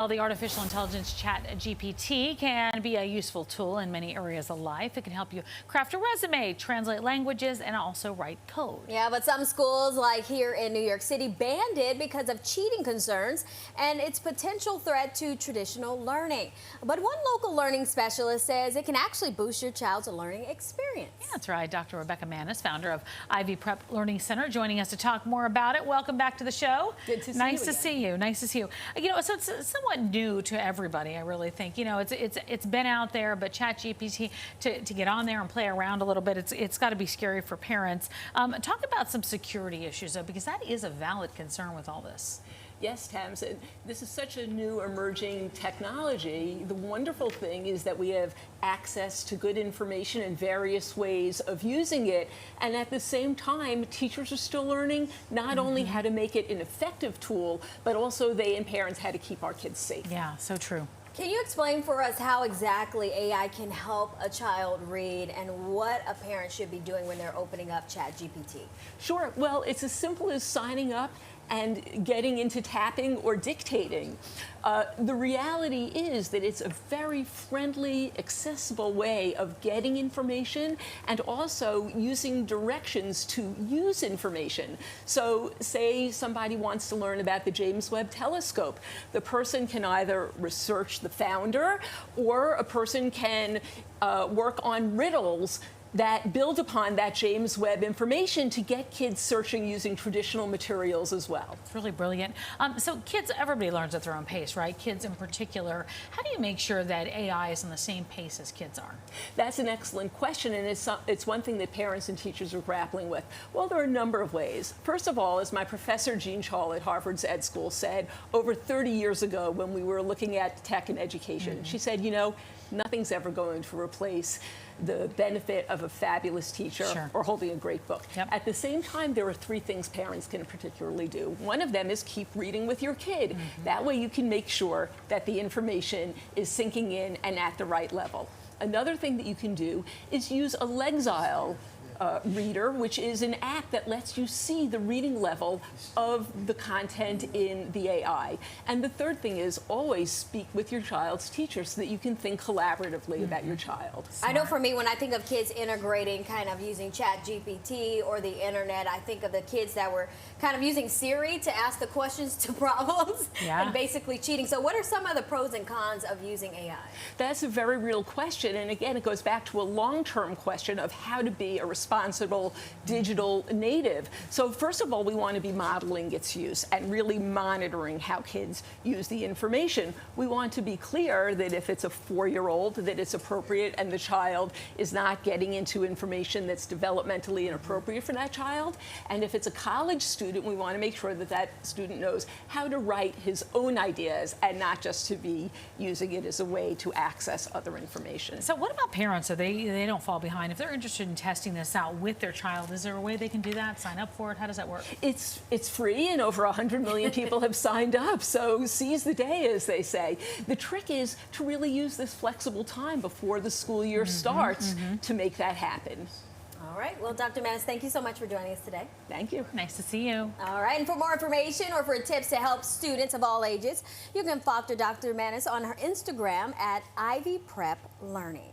Well, the artificial intelligence Chat GPT can be a useful tool in many areas of life. It can help you craft a resume, translate languages, and also write code. Yeah, but some schools, like here in New York City, banned it because of cheating concerns and its potential threat to traditional learning. But one local learning specialist says it can actually boost your child's learning experience. Yeah, that's right. Dr. Rebecca Mannis, founder of Ivy Prep Learning Center, joining us to talk more about it. Welcome back to the show. Good to see you. Nice to see you. Nice to see you. You know, so it's somewhat new to everybody, I really think. You know, it's been out there, but Chat GPT to get on there and play around a little bit, it's got to be scary for parents. Talk about some security issues, though, because that is a valid concern with all this. Yes, Tamsin, this is such a new emerging technology. The wonderful thing is that we have access to good information and various ways of using it. And at the same time, teachers are still learning not only how to make it an effective tool, but also they and parents how to keep our kids safe. Yeah, so true. Can you explain for us how exactly AI can help a child read and what a parent should be doing when they're opening up Chat GPT? Sure. Well, it's as simple as signing up and getting into tapping or dictating. The reality is that it's a very friendly, accessible way of getting information and also using directions to use information. So say somebody wants to learn about the James Webb Telescope. The person can either research the founder, or a person can work on riddles that build upon that James Webb information to get kids searching using traditional materials as well. It's really brilliant. So kids, everybody learns at their own pace, right? Kids in particular. How do you make sure that AI is on the same pace as kids are? That's an excellent question, and it's one thing that parents and teachers are grappling with. Well, there are a number of ways. First of all, as my professor Jean Chall at Harvard's Ed School said over 30 years ago when we were looking at tech and education, she said, you know, nothing's ever going to replace the benefit of a fabulous teacher or holding a great book. At the same time, there are three things parents can particularly do. One of them is keep reading with your kid. That way you can make sure that the information is sinking in and at the right level. Another thing that you can do is use a Lexile reader, which is an app that lets you see the reading level of the content in the AI. And the third thing is always speak with your child's teacher so that you can think collaboratively about your child. I know for me, when I think of kids integrating, kind of using Chat GPT or the internet, I think of the kids that were kind of using Siri to ask the questions to problems and basically cheating. So what are some of the pros and cons of using AI? That's a very real question. And again, it goes back to a long-term question of how to be a responsible digital native. So first of all, we want to be modeling its use and really monitoring how kids use the information. We want to be clear that if it's a 4-year-old, that it's appropriate and the child is not getting into information that's developmentally inappropriate for that child. And if it's a college student, we want to make sure that that student knows how to write his own ideas and not just to be using it as a way to access other information. So what about parents so they don't fall behind? If they're interested in testing this out with their child, is there a way they can do that? Sign up for it? How does that work? It's free, and over 100 million people have signed up, so seize the day, as they say. The trick is to really use this flexible time before the school year starts to make that happen. All right. Well, Dr. Mannis, thank you so much for joining us today. Thank you. Nice to see you. All right. And for more information or for tips to help students of all ages, you can follow Dr. Mannis on her Instagram at Ivy Prep Learning.